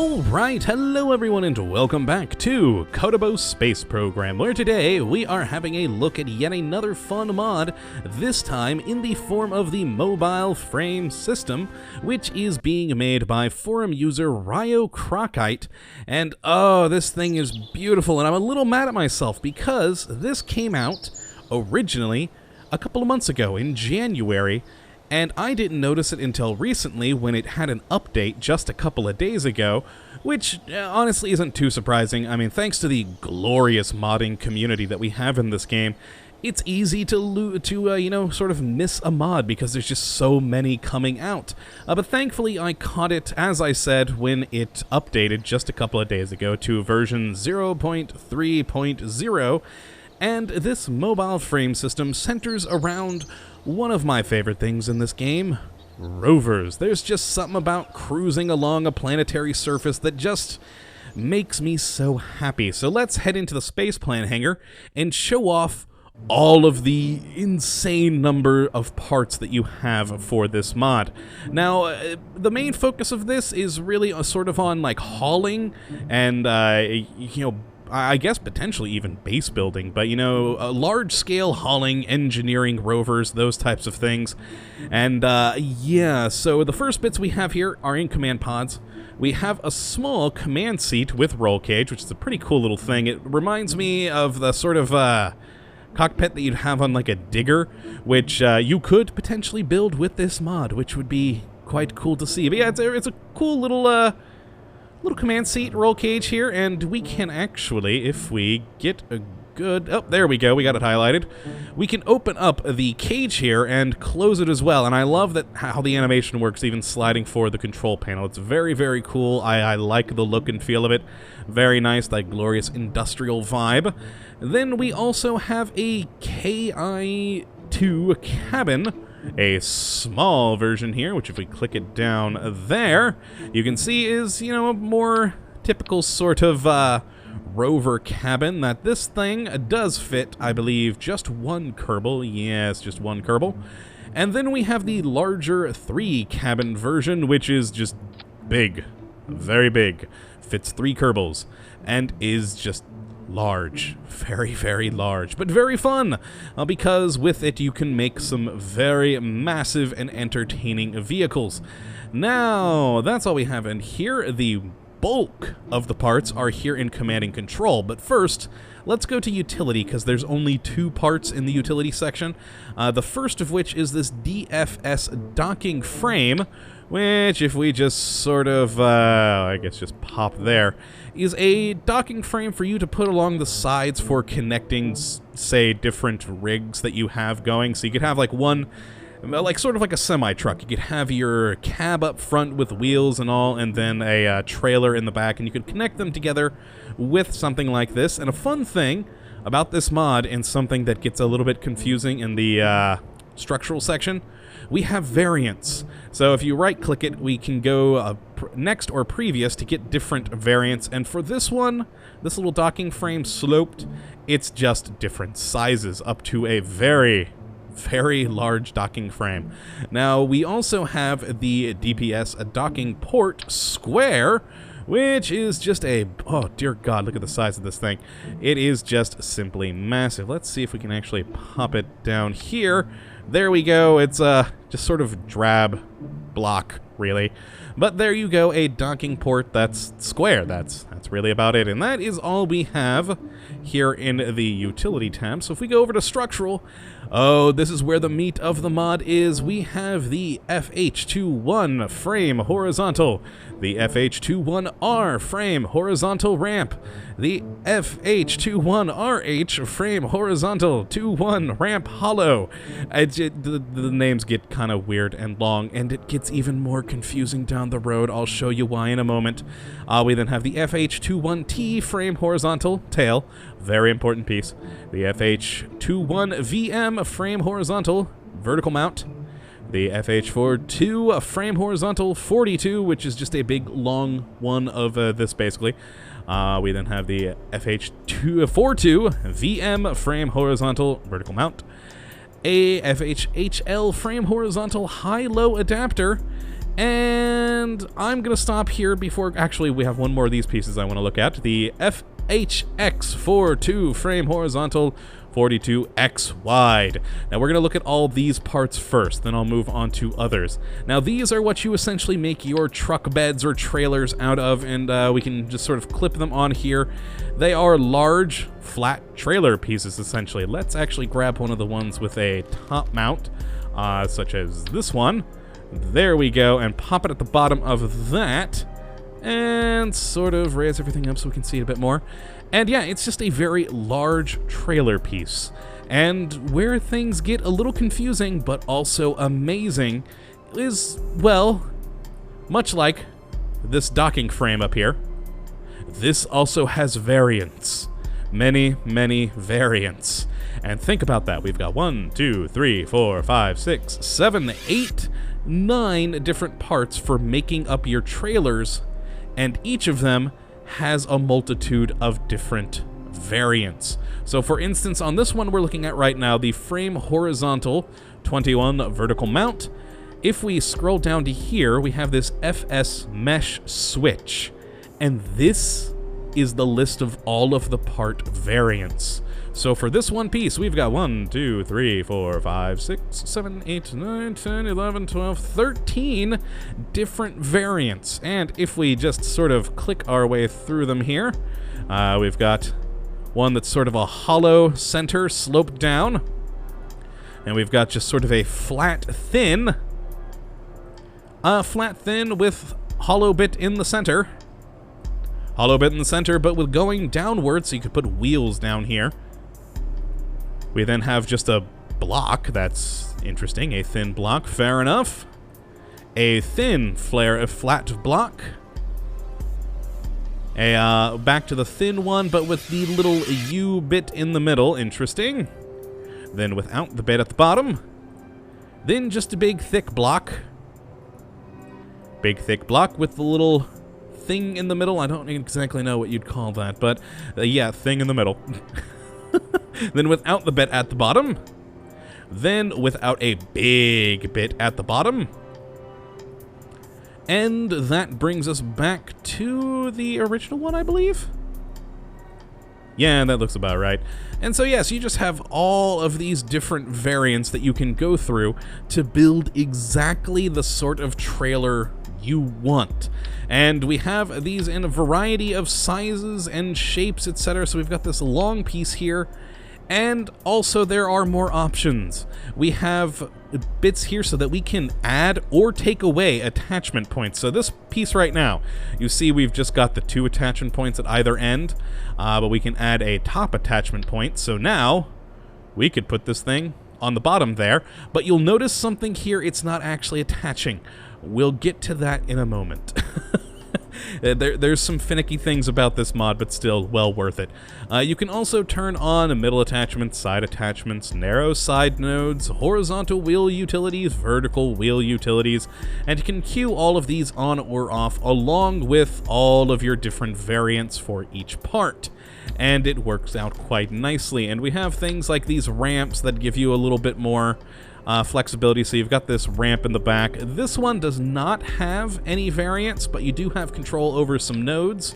Alright, hello everyone and welcome back to Kottabos Space Program, where today we are having a look at yet another fun mod, this time in the form of the mobile frame system, which is being made by forum user Ryo Crockite, and oh, this thing is beautiful, and I'm a little mad at myself because this came out originally a couple of months ago in January, and I didn't notice it until recently when it had an update just a couple of days ago, which honestly isn't too surprising. I mean, thanks to the glorious modding community that we have in this game, it's easy to sort of miss a mod because there's just so many coming out. But thankfully I caught it, as I said, when it updated just a couple of days ago to version 0.3.0, and this mobile frame system centers around one of my favorite things in this game, rovers. There's just something about cruising along a planetary surface that just makes me so happy. So let's head into the space plan hangar and show off all of the insane number of parts that you have for this mod. Now, the main focus of this is really sort of on like hauling and, I guess potentially even base building, but large-scale hauling, engineering, rovers, those types of things. And yeah, so the first bits we have here are in command pods. We have a small command seat with roll cage, which is a pretty cool little thing. It reminds me of the sort of cockpit that you'd have on like a digger, which you could potentially build with this mod, which would be quite cool to see. But yeah, it's a cool little command seat roll cage here, and we can actually, if we get a good... Oh, there we go, we got it highlighted. We can open up the cage here and close it as well, and I love that how the animation works, even sliding forward the control panel. It's very, very cool. I like the look and feel of it. Very nice, that glorious industrial vibe. Then we also have a KI-2 cabin, a small version here, which if we click it down there, you can see is, a more typical sort of rover cabin. That this thing does fit, I believe, just one Kerbal. Yes, just one Kerbal. And then we have the larger 3-cabin version, which is just big, very big, fits 3 Kerbals, and is just large, very, very large, but very fun, because with it you can make some very massive and entertaining vehicles. Now, that's all we have in here. The bulk of the parts are here in command and control, but first, let's go to utility, because there's only 2 parts in the utility section. The first of which is this DFS docking frame, which, if we just sort of, I guess just pop there, is a docking frame for you to put along the sides for connecting, say, different rigs that you have going. So you could have like one, like sort of like a semi-truck. You could have your cab up front with wheels and all, and then a trailer in the back, and you could connect them together with something like this. And a fun thing about this mod, and something that gets a little bit confusing in the structural section, we have variants. So if you right-click it, we can go next or previous to get different variants. And for this one, this little docking frame sloped, it's just different sizes up to a very, very large docking frame. Now, we also have the DPS docking port square, which is just a, oh dear God, look at the size of this thing. It is just simply massive. Let's see if we can actually pop it down here. There we go. It's just sort of drab block, really. But there you go, a docking port that's square. That's really about it. And that is all we have here in the utility tab. So if we go over to structural, oh, this is where the meat of the mod is. We have the FH21 frame horizontal, the FH21R frame horizontal ramp, the FH21RH frame horizontal 21 ramp hollow. The names get kind of weird and long, and it gets even more confusing down the road. I'll show you why in a moment. We then have the FH21T frame horizontal tail, very important piece. The FH21VM frame horizontal vertical mount. The FH42 frame horizontal 42, which is just a big long one of this basically. We then have the FH42 VM frame horizontal vertical mount. A FHHL frame horizontal high-low adapter. And I'm going to stop here before... Actually, we have one more of these pieces I want to look at. The FHX42 frame horizontal, 42X wide. Now we're going to look at all these parts first, then I'll move on to others. Now these are what you essentially make your truck beds or trailers out of, and we can just sort of clip them on here. They are large, flat trailer pieces, essentially. Let's actually grab one of the ones with a top mount, such as this one. There we go, and pop it at the bottom of that, and sort of raise everything up so we can see it a bit more. And yeah, it's just a very large trailer piece. And where things get a little confusing, but also amazing, is, well, much like this docking frame up here, this also has variants. Many, many variants. And think about that. We've got 1, 2, 3, 4, 5, 6, 7, 8, 9 different parts for making up your trailers, and each of them has a multitude of different variants. So for instance, on this one we're looking at right now, the frame horizontal 21 vertical mount. If we scroll down to here, we have this FS mesh switch, and this is the list of all of the part variants. So for this one piece, we've got 1, 2, 3, 4, 5, 6, 7, 8, 9, 10, 11, 12, 13 different variants. And if we just sort of click our way through them here, we've got one that's sort of a hollow center sloped down. And we've got just sort of a flat thin with hollow bit in the center. Hollow bit in the center, but with going downward, so you could put wheels down here. We then have just a block. That's interesting. A thin block. Fair enough. A thin flat block. Back to the thin one, but with the little U bit in the middle. Interesting. Then without the bit at the bottom. Then just a big thick block. Big thick block with the little thing in the middle. I don't exactly know what you'd call that, but yeah, thing in the middle. Then without the bit at the bottom. Then without a big bit at the bottom. And that brings us back to the original one, I believe. Yeah, that looks about right. And so yes, you just have all of these different variants that you can go through to build exactly the sort of trailer you want. And we have these in a variety of sizes and shapes, etc. So we've got this long piece here, and also there are more options. We have bits here so that we can add or take away attachment points. So this piece right now, you see we've just got the 2 attachment points at either end, but we can add a top attachment point. So now we could put this thing on the bottom there, but you'll notice something here, it's not actually attaching. We'll get to that in a moment. There's some finicky things about this mod, but still well worth it. You can also turn on middle attachments, side attachments, narrow side nodes, horizontal wheel utilities, vertical wheel utilities, and you can queue all of these on or off along with all of your different variants for each part. And it works out quite nicely. And we have things like these ramps that give you a little bit more flexibility. So you've got this ramp in the back. This one does not have any variants, but you do have control over some nodes.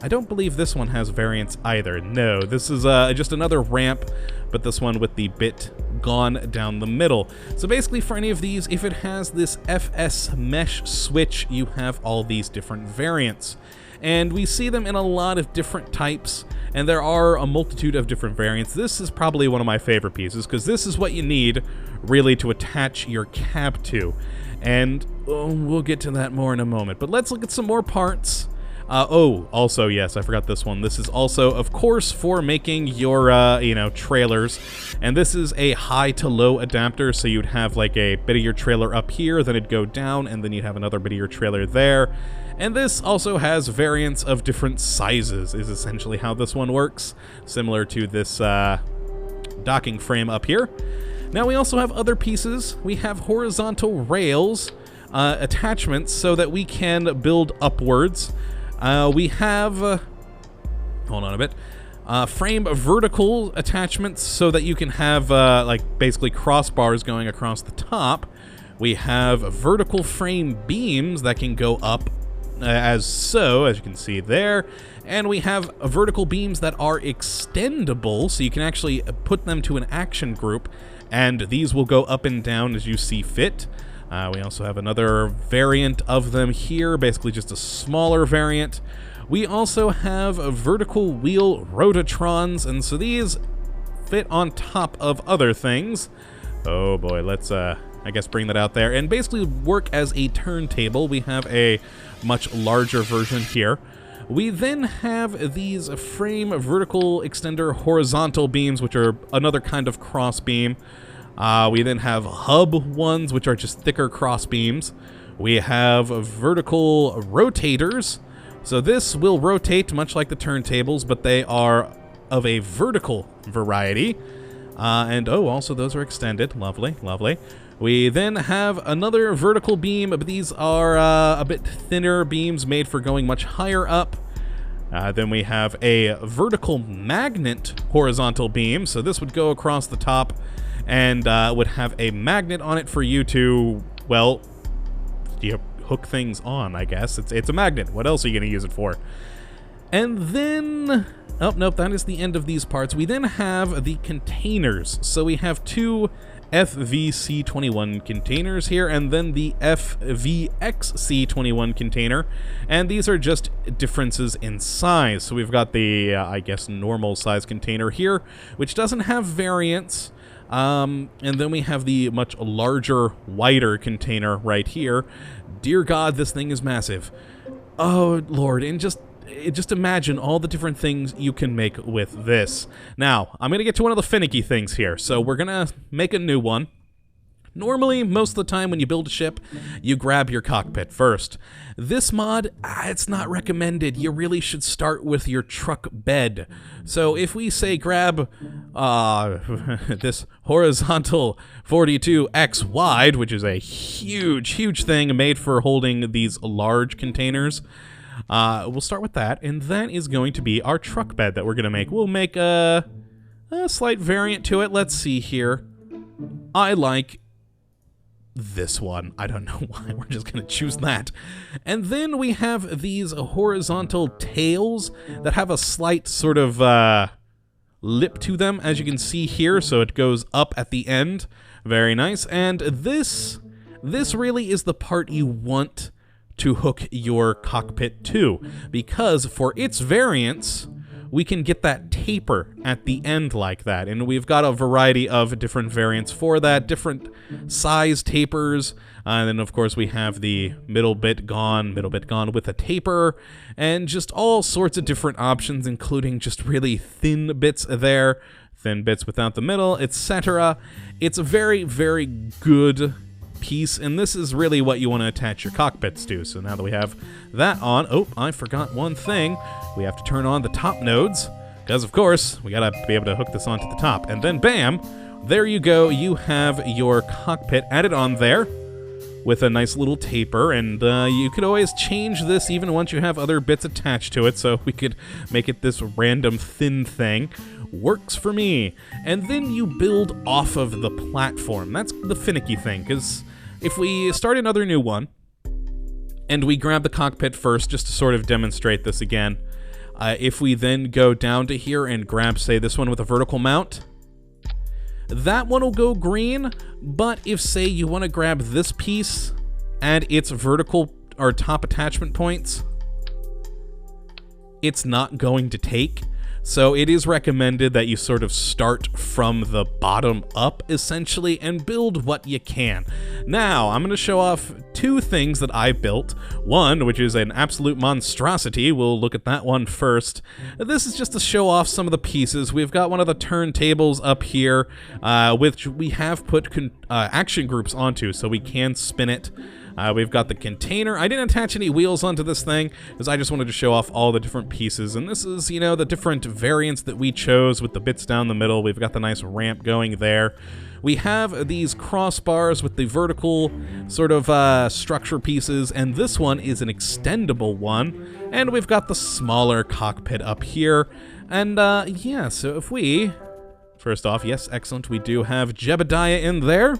I don't believe this one has variants either. No, this is just another ramp, but this one with the bit gone down the middle. So basically for any of these, if it has this FS mesh switch, you have all these different variants. And we see them in a lot of different types, and there are a multitude of different variants. This is probably one of my favorite pieces, because this is what you need, really, to attach your cab to. And we'll get to that more in a moment. But let's look at some more parts. Also, yes, I forgot this one. This is also, of course, for making your, trailers. And this is a high to low adapter, so you'd have, like, a bit of your trailer up here, then it'd go down, and then you'd have another bit of your trailer there. And this also has variants of different sizes, is essentially how this one works, similar to this docking frame up here. Now we also have other pieces. We have horizontal rails attachments so that we can build upwards. We have, hold on a bit, frame vertical attachments so that you can have, like, basically crossbars going across the top. We have vertical frame beams that can go up as you can see there. And we have vertical beams that are extendable, so you can actually put them to an action group, and these will go up and down as you see fit. We also have another variant of them here, basically just a smaller variant. We also have vertical wheel rotatrons, and so these fit on top of other things. Oh boy, let's I guess bring that out there and basically work as a turntable. We have a much larger version here. We then have these frame vertical extender horizontal beams, which are another kind of cross beam. We then have hub ones, which are just thicker cross beams. We have vertical rotators. So this will rotate much like the turntables, but they are of a vertical variety. Also those are extended. Lovely, lovely. We then have another vertical beam, but these are a bit thinner beams made for going much higher up. Then we have a vertical magnet horizontal beam, so this would go across the top and would have a magnet on it for you to, well, hook things on, I guess. It's a magnet. What else are you going to use it for? And then... oh, nope, that is the end of these parts. We then have the containers. So we have two FVC21 containers here, and then the FVXC21 container, and these are just differences in size. So we've got the, I guess, normal size container here, which doesn't have variants, and then we have the much larger, wider container right here. Dear God, this thing is massive. Oh, Lord, and just imagine all the different things you can make with this. Now, I'm going to get to one of the finicky things here. So we're going to make a new one. Normally, most of the time when you build a ship, you grab your cockpit first. This mod, it's not recommended. You really should start with your truck bed. So if we say grab this horizontal 42x wide, which is a huge, huge thing made for holding these large containers, we'll start with that, and that is going to be our truck bed that we're going to make. We'll make a slight variant to it. Let's see here. I like this one. I don't know why. We're just going to choose that. And then we have these horizontal tails that have a slight sort of lip to them, as you can see here, so it goes up at the end. Very nice. And this really is the part you want to hook your cockpit to, because for its variants, we can get that taper at the end like that, and we've got a variety of different variants for that, different size tapers, and then of course we have the middle bit gone with a taper, and just all sorts of different options, including just really thin bits there, thin bits without the middle, etc. It's a very, very good piece, and this is really what you want to attach your cockpits to. So now that we have that on, oh, I forgot one thing. We have to turn on the top nodes, because of course we gotta be able to hook this onto the top, and then bam, there you go. You have your cockpit added on there with a nice little taper, and you could always change this even once you have other bits attached to it, so we could make it this random thin thing. Works for me. And then you build off of the platform. That's the finicky thing, because if we start another new one, and we grab the cockpit first, just to sort of demonstrate this again, if we then go down to here and grab, say, this one with a vertical mount, that one will go green, but if, say, you want to grab this piece and its vertical or top attachment points, it's not going to take. So it is recommended that you sort of start from the bottom up, essentially, and build what you can. Now, I'm going to show off two things that I built. One, which is an absolute monstrosity. We'll look at that one first. This is just to show off some of the pieces. We've got one of the turntables up here, which we have put action groups onto, so we can spin it. We've got the container. I didn't attach any wheels onto this thing because I just wanted to show off all the different pieces. And this is, the different variants that we chose with the bits down the middle. We've got the nice ramp going there. We have these crossbars with the vertical sort of structure pieces, and this one is an extendable one. And we've got the smaller cockpit up here. And yeah, so if we... First off, yes, excellent. We do have Jebediah in there.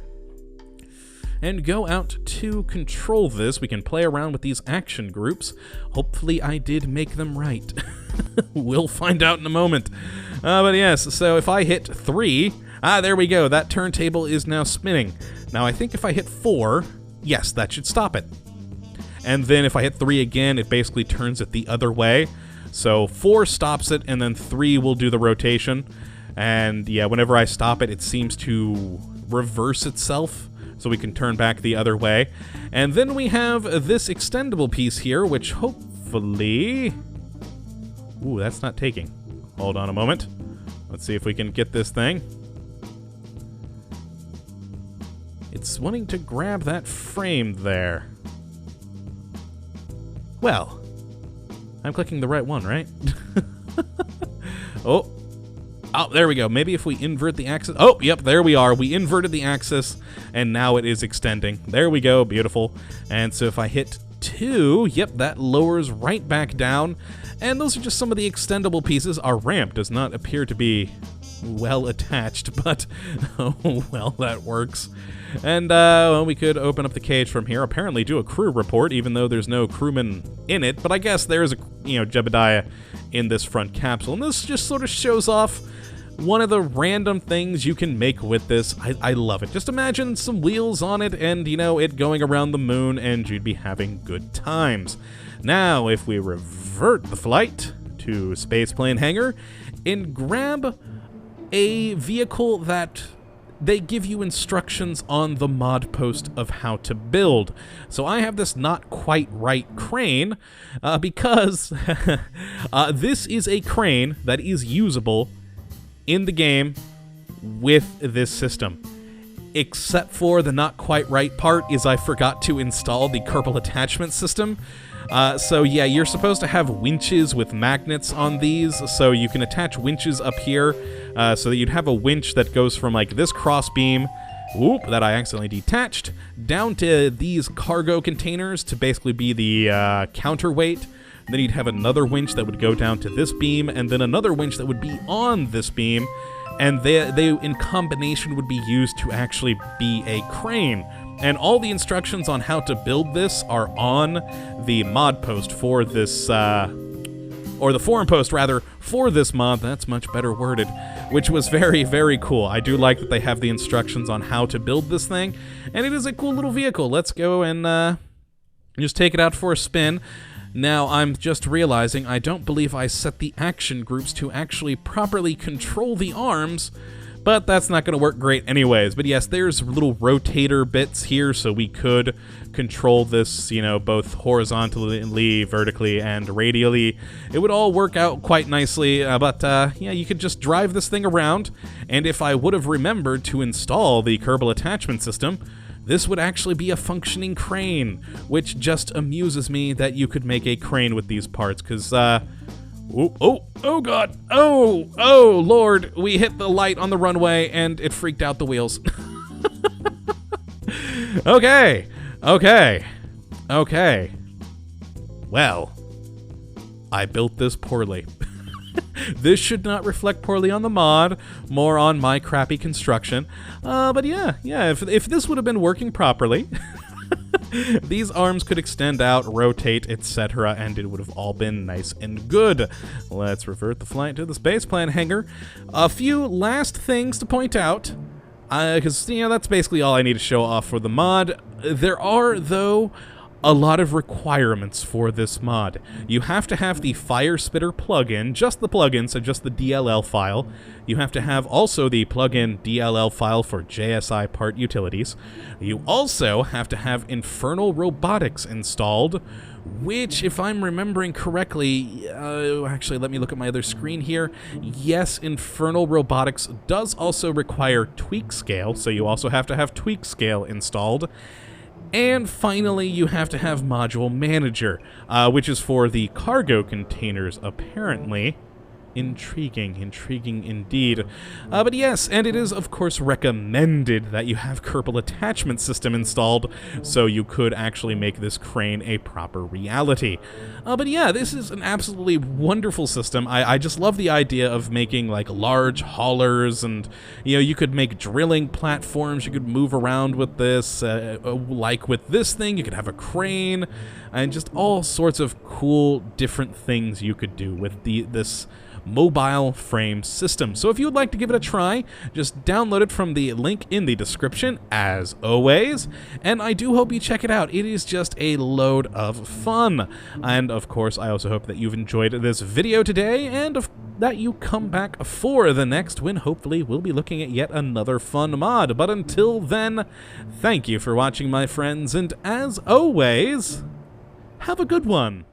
and go out to control this. We can play around with these action groups. Hopefully I did make them right. We'll find out in a moment. But yes, so if I hit 3, there we go. That turntable is now spinning. Now I think if I hit 4, yes, that should stop it. And then if I hit 3 again, it basically turns it the other way. So 4 stops it, and then 3 will do the rotation. And yeah, whenever I stop it, it seems to reverse itself, so we can turn back the other way. And then we have this extendable piece here, which hopefully... Ooh, that's not taking. Hold on a moment. Let's see if we can get this thing. It's wanting to grab that frame there. Well, I'm clicking the right one, right? Oh, there we go. Maybe if we invert the axis. Oh, yep, there we are. We inverted the axis, and now it is extending. There we go. Beautiful. And so if I hit 2, yep, that lowers right back down. And those are just some of the extendable pieces. Our ramp does not appear to be well attached, but oh, well, that works. And well, we could open up the cage from here, apparently do a crew report, even though there's no crewman in it. But I guess there is a, Jebediah in this front capsule. And this just sort of shows off one of the random things you can make with this. I love it. Just imagine some wheels on it and, it going around the moon, and you'd be having good times. Now, if we revert the flight to Spaceplane Hangar and grab a vehicle that they give you instructions on the mod post of how to build. So I have this not quite right crane because this is a crane that is usable in the game with this system. Except for the not quite right part is I forgot to install the Kerbal attachment system. So yeah, you're supposed to have winches with magnets on these, so you can attach winches up here, so that you'd have a winch that goes from like this cross beam, whoop, that I accidentally detached, down to these cargo containers to basically be the counterweight. Then you'd have another winch that would go down to this beam, and then another winch that would be on this beam, and they in combination would be used to actually be a crane. And all the instructions on how to build this are on the mod post for this, or the forum post, rather, for this mod. That's much better worded, which was very, very cool. I do like that they have the instructions on how to build this thing, and it is a cool little vehicle. Let's go and just take it out for a spin. Now, I'm just realizing I don't believe I set the action groups to actually properly control the arms, but that's not going to work great anyways. But yes, there's little rotator bits here, so we could control this, both horizontally, vertically, and radially. It would all work out quite nicely, but yeah, you could just drive this thing around, and if I would have remembered to install the Kerbal attachment system, this would actually be a functioning crane, which just amuses me that you could make a crane with these parts, because, oh god, oh lord, we hit the light on the runway and it freaked out the wheels. Okay. Well, I built this poorly. This should not reflect poorly on the mod, more on my crappy construction. But yeah, if this would have been working properly, these arms could extend out, rotate, etc., and it would have all been nice and good. Let's revert the flight to the Spaceplane Hangar. A few last things to point out, because, that's basically all I need to show off for the mod. There are, though, a lot of requirements for this mod. You have to have the Fire Spitter plugin, just the plugin, so just the DLL file. You have to have also the plugin DLL file for JSI part utilities. You also have to have Infernal Robotics installed, which, if I'm remembering correctly, actually, let me look at my other screen here. Yes, Infernal Robotics does also require Tweak Scale, so you also have to have Tweak Scale installed. And finally, you have to have Module Manager, which is for the cargo containers, apparently. Intriguing, intriguing indeed. But yes, and it is of course recommended that you have Kerbal attachment system installed, so you could actually make this crane a proper reality. But yeah, this is an absolutely wonderful system. I just love the idea of making like large haulers, and you know, you could make drilling platforms, you could move around with this, like with this thing, you could have a crane, and just all sorts of cool different things you could do with this mobile frame system. So if you would like to give it a try, just download it from the link in the description, as always, and I do hope you check it out. It is just a load of fun. And of course, I also hope that you've enjoyed this video today, and that you come back for the next, when hopefully we'll be looking at yet another fun mod. But until then, thank you for watching, my friends, and as always, have a good one.